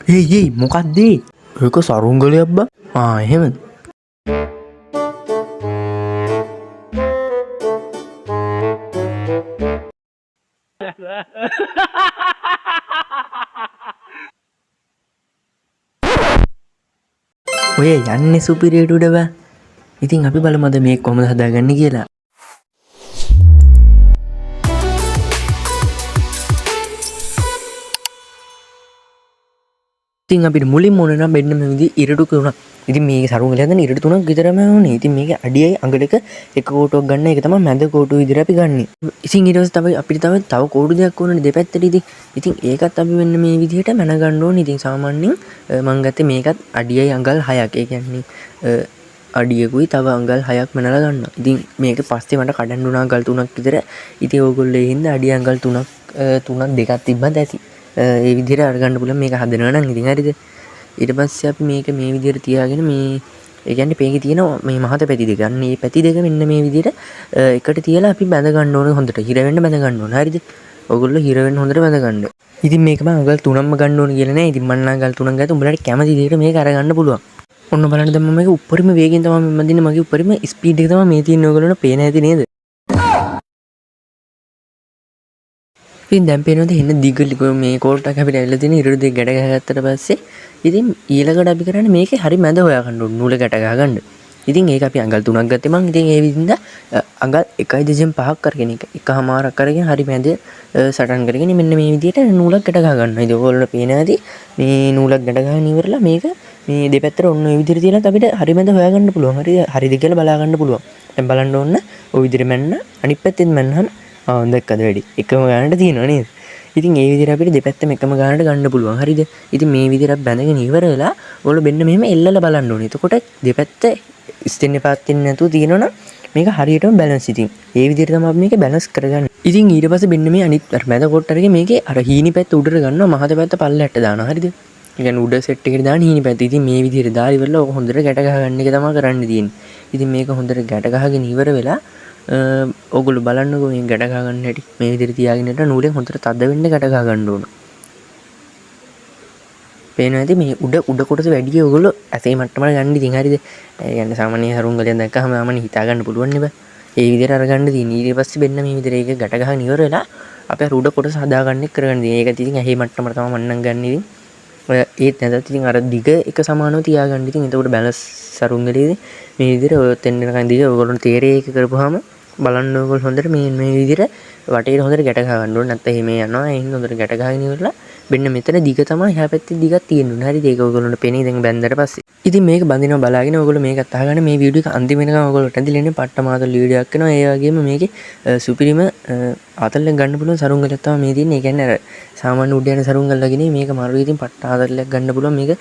ඒ මොකක්ද ඒක සරුංගලයක් බා එහෙමද ඔය යන්නේ සුපිරියට උඩ බා ඉතින් අපි බලමු අද මේක කොහොමද හදාගන්නේ කියලා ඉතින් අපිට මුලින්ම ඕන නම් මෙන්න මේ විදිහේ ඉරටු තුනක්. ඉතින් මේකේ සරුංගලය හදන්න ඉරටු තුනක් විතරම ඕනේ. ඉතින් මේකේ අඩියයි අඟ දෙක එක කෝටුවක් ගන්න එක තමයි මැද කෝටුව විදිහට අපි ගන්නෙ. ඉතින් ඊට පස්සේ අපිට තව කෝටු දෙකක් ඕනනේ දෙපැත්තට ඉතින්. ඉතින් ඒකත් අපි මෙන්න මේ විදිහට මැන ගන්න ඕනේ. ඉතින් සාමාන්‍යයෙන් මම ගත්තේ මේකත් අඩියයි අඟල් 6ක්. ඒ කියන්නේ අඩියකුයි තව අඟල් 6ක් මැනලා ගන්නවා. ඉතින් මේක පස්සේ මට කඩන්න උනා අඟල් 3ක් විතර. ඉතින් ඕගොල්ලෝ ඒ හින්දා අඩිය අඟල් 3ක් දෙකක් තිබ්බත් ඇති. ඒ විදිහට අරගන්න පුළුවන් මේක හදනවා නම් ඉතින් හරිද ඊට පස්සේ අපි මේක මේ විදිහට තියාගෙන මේ ඒ කියන්නේ මේකේ තියෙන මේ මහත පැති දෙක අන්න මේ පැති දෙක මෙන්න මේ විදිහට එකට තියලා අපි බැඳ ගන්න ඕන හොඳට හිර වෙන්න බැඳ ගන්න ඕන හරිද ඔයගොල්ලෝ හිර වෙන්න හොඳට බැඳ ගන්න ඉතින් මේක මම අඟල් 3ක්ම ගන්න ඕන කියලා නෑ ඉතින් මම නම් අඟල් 3ක් ගත්තා උඹලට කැමති විදිහට මේක අරගන්න පුළුවන් ඔන්න බලන්න දැන් මම මේක උඩරිම වේගෙන් තමයි මම දින්නේ මගේ උඩරිම ස්පීඩ් එක තමයි මේ තියෙන්නේ ඔයගොල්ලන්ට පේන ඇති නේද ඉතින් දැන් පේනවද එන්න දිග මේ කෝල්ටක් අපිට ඇවිල්ලා තියෙන ඉරටු දෙක ගැට ගහගත්තට පස්සේ ඉතින් ඊළඟට අපි කරන්නේ මේකේ හරි මැද හොයාගන්න ඕන නූල ගැට ගහගන්න. ඉතින් ඒක අපි අඟල් 3ක් ගත්තේ මං ඉතින් ඒ විදිහින්ද අඟල් 1.5ක් කරගෙන එකමාරක් කරගෙන හරි මැද සටන් කරගෙන මෙන්න මේ විදිහට නූලක් ගැට ගහ ගන්නවා. ඉතින් ඔයගොල්ලෝ පේන ඇති මේ නූලක් ගැට ගහගෙන ඉවරලා මේක මේ දෙපැත්තට ඔන්න ඔය විදිහට තියලා අපිට හරි මැද හොයාගන්න පුළුවන්. හරිද කියලා බලා ගන්න පුළුවන්. දැන් බලන්න ඕන ඔය විදිහට මැන්න අනිත් පැත්තෙන් මැන්නහම දැක්කද වැඩි එකම ගානට තියෙනවා නේද ඉතින් ඒ විදිහට අපිට දෙපැත්තම එකම ගානට ගන්න පුළුවන් හරිද ඉතින් මේ විදිහට බැඳගෙන ඉවර වෙලා ඔයගොල්ලෝ මෙන්න මෙහෙම එල්ලලා බලන්න ඕනේ එතකොට දෙපැත්ත ස්ටෙන්නේ පාත් වෙන්නේ නැතුව තියෙනවනම් මේක හරියටම බැලන්ස් ඉතින් ඒ විදිහට තමයි අපි මේක බැලන්ස් කරගන්නේ ඉතින් ඊට පස්සේ මෙන්න මේ අනිත් මැද කොට්ටරගේ මේකේ අර හීනි පැත්ත උඩට ගන්නවා මහත පැත්ත පල්ලෙහාට දානවා හරිද ඒ කියන්නේ උඩ සෙට් එකට දාන හීනි පැත්ත ඉතින් මේ විදිහට දාලා ඉවරලා ඔක හොඳට ගැට ගහගන්න එක තමයි කරන්න තියෙන්නේ ඉතින් මේක හොඳට ගැට ගහගෙන ඉවර වෙලා ඔගොල්ලෝ බලන්නකෝ මේ ගැට ගහ ගන්න හැටි මේ විදිහට තියාගෙන ඉන්න නූලෙන් හොඳට තද වෙන්න ගැට ගහ ගන්න ඕන. පේනවා ඇති මේ උඩ කොටස වැඩි ඔයගොල්ලෝ ඇසේ මට්ටමට ගන්න ඉතින් හරිද? ඒ කියන්නේ සාමාන්‍ය හරුංගලෙන් දැක්කම ආමනේ හිතා ගන්න පුළුවන් නේ බෑ. ඒ විදිහට අරගන්න තියෙන. ඊට පස්සේ මෙන්න මේ විදිහට ඒක ගැට ගහගෙන ඉවර වෙලා අපි අර උඩ කොටස හදාගන්න කරගන්න තියෙන. ඒක ඉතින් ඇහි මට්ටමට තමයි මන්නම් ගන්න ඉතින්. ඔය ඒත් නැතත් ඉතින් අර දිග එක සමානව තියාගන්න ඉතින් එතකොට බැලන්ස් සරුංගලේදී මේ විදිහට ඔය තෙන්නකන් දිග ඔයගොල්ලෝ තේරේ එක කරපුවාම බලන්න ඕගොල්ලෝ හොඳට මේ විදිහට වටේට හොඳට ගැට ගහ ගන්න ඕනේ නැත්නම් එහෙම යනවා එහෙනම් හොඳට ගැට ගහගෙන ඉවරලා මෙන්න මෙතන දිග තමයි එහා පැත්තේ දිගක් තියෙන්න ඕනේ හරිද ඒක ඔයගොල්ලෝට පේන්නේ දැන් බැන්දට පස්සේ ඉතින් මේක බඳිනවා බලාගෙන ඔයගොල්ලෝ මේකත් අහගන්න මේ වීඩියෝ එක අන්තිම වෙනකම් ඔයගොල්ලෝට ඇදිලා ඉන්නේ පට්ට මාතල් වීඩියෝ එකක් වෙනවා ඒ වගේම මේකේ සුපිරිම ආතල්ලෙන් ගන්න පුළුවන් සරුංගලයක් තමයි මේ තියෙන්නේ ඒ කියන්නේ අර සාමාන්‍ය උඩ යන සරුංගල් වගේ මේක මරු ඉතින් පට්ට ආතල්ලයක් ගන්න පුළුවන් මේක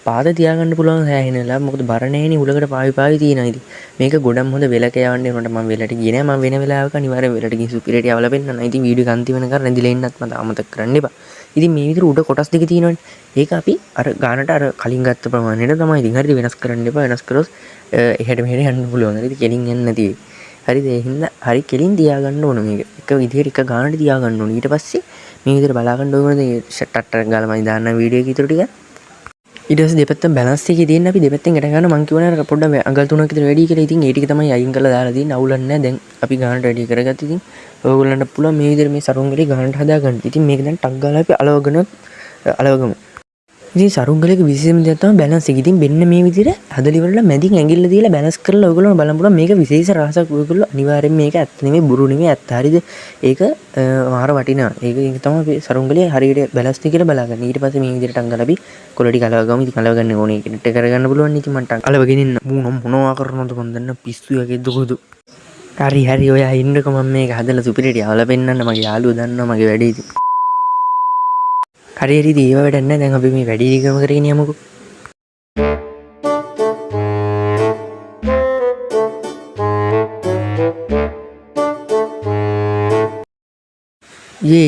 පාද තියාගන්න පුළුවන් හැහිනලා මොකද බර නැහෙනේ උලකට පාවි තියෙනවා ඉතින් මේක ගොඩක් හොඳ වෙලක යවන්න උනට මම වෙලට ගියේ නෑ මම වෙන වෙලාවක අනිවාර්යෙන් වෙලට ගිහින් සුපිරියට යවලා පෙන්නන්න ඉතින් වීඩියෝ එක අන්තිම වෙනකන් රැඳිලා ඉන්නත් මට අමතක කරන්න එපා ඉතින් මේ විදිහට උඩ කොටස් දෙක තියෙනවනේ ඒක අපි අර ගානට අර කලින් ගත්ත ප්‍රමාණයට තමයි ඉතින් හරිද වෙනස් කරන්න එපා වෙනස් කරොත් එහෙට මෙහෙට යන්න පුළුවන් හරිද කෙලින් යන්නේ නැති හරිද ඒ හින්දා හරි කෙලින් තියාගන්න ඕන මේක එක විදිහට එක ගානට තියාගන්න ඕන ඊට පස්සේ මේ විදිහට බලා ගන්න ඕනේ ටට්ටක් ගාලා මම දාන්න වීඩියෝ එක ඉතුරු ටික ඊට පස්සේ දෙපැත්තම බැලන්ස් එකේ තියෙන අපි දෙපැත්තෙන් ගැට ගන්න මං කියවනේ අර පොඩ්ඩක් අඟල් 3ක් විතර වැඩි කියලා ඉතින් ඒ ටික තමයි අයින් කරලා දාලා තියෙන්නේ අවුලක් නැහැ දැන් අපි ගානට රෙඩි කරගත්තා ඉතින් ඔයගොල්ලන්ට පුළුවන් මේ විදිහට මේ සරුංගලේ ගානට හදාගන්න ඉතින් මේක දැන් ටක් ගාලා අපි අලවගමු ඉතින් සරුංගලේක විශේෂම දේ තමයි බැලන්ස් එක. ඉතින් මෙන්න මේ විදිහට හදලා ඉවරලා මැදින් ඇඟිල්ල දීලා බැලන්ස් කරලා ඔයගොල්ලෝ බලන්න පුළුවන් මේක විශේෂ රහසක් ඔයගොල්ලෝ අනිවාර්යෙන් මේක ඇත්ත නෙමෙයි බුරු නෙමෙයි ඇත්ත හරියද? ඒක මාර වටිනවා. ඒක තමයි සරුංගලේ හරියට බැලන්ස් ද කියලා බලාගන්න. ඊට පස්සේ මේ විදිහට අංගලා අපි කොළ ටික අලවගමු. ඉතින් අලවගන්න ඕනේ. ඒක නෙට් කරගන්න පුළුවන්. ඉතින් මට අලවගෙන ඉන්න මොනවා කරනවද මන් දන්න පිස්සු යකේ දුකද? හරි ඔයා ඉන්නකෝ මම මේක හදලා සුපිරියට යවලා පෙන්නන්න මගේ යාළුවෝ දන්නවා මගේ වැඩේ ඉතින්. හරි ඒව වැඩක් නැහැ දැන් අපි මේ වැඩි දිගම කරගෙන යමුකෝ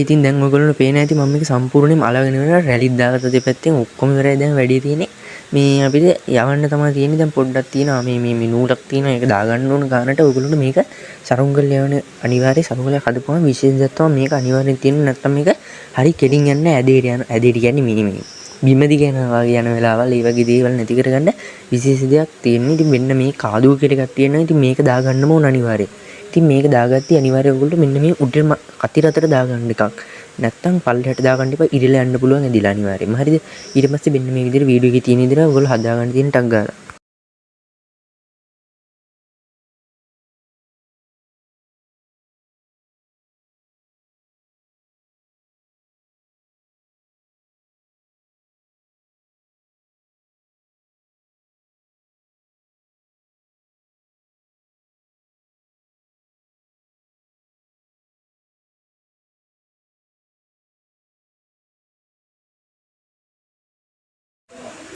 ඉතින් දැන් ඔයගොල්ලෝ පේන ඇති මම මේක සම්පූර්ණයෙන්ම අලගෙන ඉවරලා රැලිත් දාගත්ත දෙපැත්තෙන් ඔක්කොම ඉවරයි දැන් වැඩි තියෙන්නේ මේ අපිට යවන්න තමයි තියෙන්නේ දැන් පොඩ්ඩක් තියෙනවා මේ නූලක් තියෙනවා ඒක දාගන්න ඕන ගානට ඔයගොල්ලෝ මේක සරුංගල් යවන අනිවාර්ය සරුංගලයක් හදපුවම විශේෂ දත්තම මේක අනිවාර්යෙන් තියෙන්න නැත්නම් මේක හරි කෙලින් යන්නේ ඇදේට කියන්නේ මේ බිම දිග යනවා වගේ යන වෙලාවල් ඒ වගේ දේවල් නැති කරගන්න විශේෂ දෙයක් තියෙනවා. ඉතින් මෙන්න මේ කාදුව කියලා එකක් තියෙනවා. ඉතින් මේක දාගන්නම ඕන අනිවාර්යයෙන්. ඉතින් මේක දාගත්තී අනිවාර්යයෙන් ඔයගොල්ලෝ මෙන්න මේ උඩම කතිර අතර දාගන්න එකක්. නැත්තම් පල්ලෙහාට දාගන්න එපා. ඉරිලා යන්න පුළුවන් ඇදිලා අනිවාර්යයෙන්ම. හරිද? ඊට පස්සේ මෙන්න මේ විදිහට වීඩියෝ එකේ තියෙන විදිහට ඔයගොල්ලෝ හදාගන්න තියෙන ටක් ගාලා.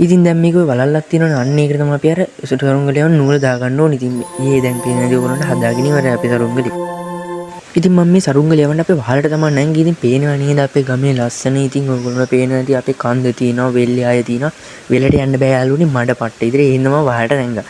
ඉතින් දැන් මේක වලල්ලක් තියෙනවනේ අන්න ඒකට තමයි අපි අර සරුංගලේ යන නූල දාගන්න ඕනේ. ඉතින් මේ දැන් පේන දේ ඔයගොල්ලන්ට හදාගෙන ඉවරයි අපේ සරුංගලේ. ඉතින් මම මේ සරුංගලේ යවන්න අපේ වහලට තමයි නැංගී. ඉතින් පේනවා නේද අපේ ගමේ ලස්සන. ඉතින් ඔයගොල්ලන්ට පේන නැති අපේ කන්ද තියෙනවා, වෙල්ලේ ආය තියෙනවා. වෙලට යන්න බෑ යාළුවනේ මඩ පට්ට. ඉතින් ඒ හින්දාම වහලට නැංගා.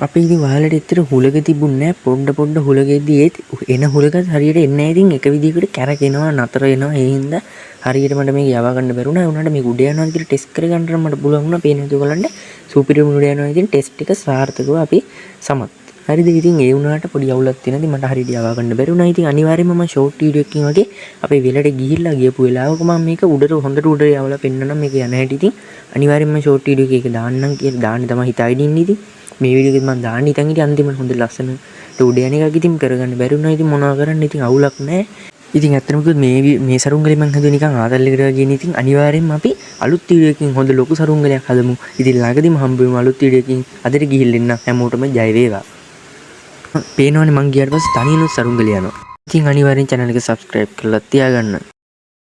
අපි ඉතින් වහලට එච්චර හුලක තිබුණේ නැහැ. පොඩ හුලකෙද්දි ඒත් එන හුලක හරියට එන්නේ නැහැ. ඉතින් එක විදිහකට කැරකෙනවා, නතර වෙනවා. ඒ හින්දා හරියට මට මේක යවා ගන්න බැරුණා. ඒ උනාට මේක උඩ යනවා කියලා ටෙස්ට් කරගන්න මට පුළුවන් වුණා. පේන්නේ නැති ඔයගලන්ට සුපිරියම් උඩ යනවා. ඉතින් ටෙස්ට් එක සාර්ථකව අපි සමත්. හරිද? ඉතින් ඒ උනාට පොඩි අවුලක් තියෙනවා. ඉතින් මට හරියට යවා ගන්න බැරුණා. ඉතින් අනිවාර්යයෙන්ම මම ෂෝට් වීඩියෝ එකකින් වගේ අපේ වෙලට ගිහිල්ලා ගියපු වෙලාවක මම මේක උඩට හොඳට උඩට යවලා පෙන්නනම් මේක යන හැටි. ඉතින් අනිවාර්යයෙන්ම ෂෝට් වීඩියෝ එකක දාන්නම් කියලා දාන්නේ තමයි හිතාගෙන ඉන්නේ. ඉතින් මේ වීඩියෝ එකෙත් මම දාන්න ඉතින් අන්තිමට හොඳ ලස්සනට උඩ යන එකක් ඉතින් කරගන්න බැරි වුණා. ඉතින් මොනවා කරන්න ඉතින් අවුලක් නැහැ. ඉතින් ඇත්තටම කිව්වොත් මේ සරුංගලේ මම හදුවේ නිකන් ආතල්ලෙකට වගේ නේ. ඉතින් අනිවාර්යෙන්ම අපි අලුත් වීඩියෝ එකකින් හොඳ ලොකු සරුංගලයක් හදමු. ඉතින් ළඟදිම හම්බ වෙමු අලුත් වීඩියෝ එකකින්. අදට ගිහිල්ලා එන්න හැමෝටම ජය වේවා. පේනවනේ මං ගියාට පස්සේ තනියම සරුංගලේ යනවා. ඉතින් අනිවාර්යෙන් channel එක subscribe කරලා තියාගන්න.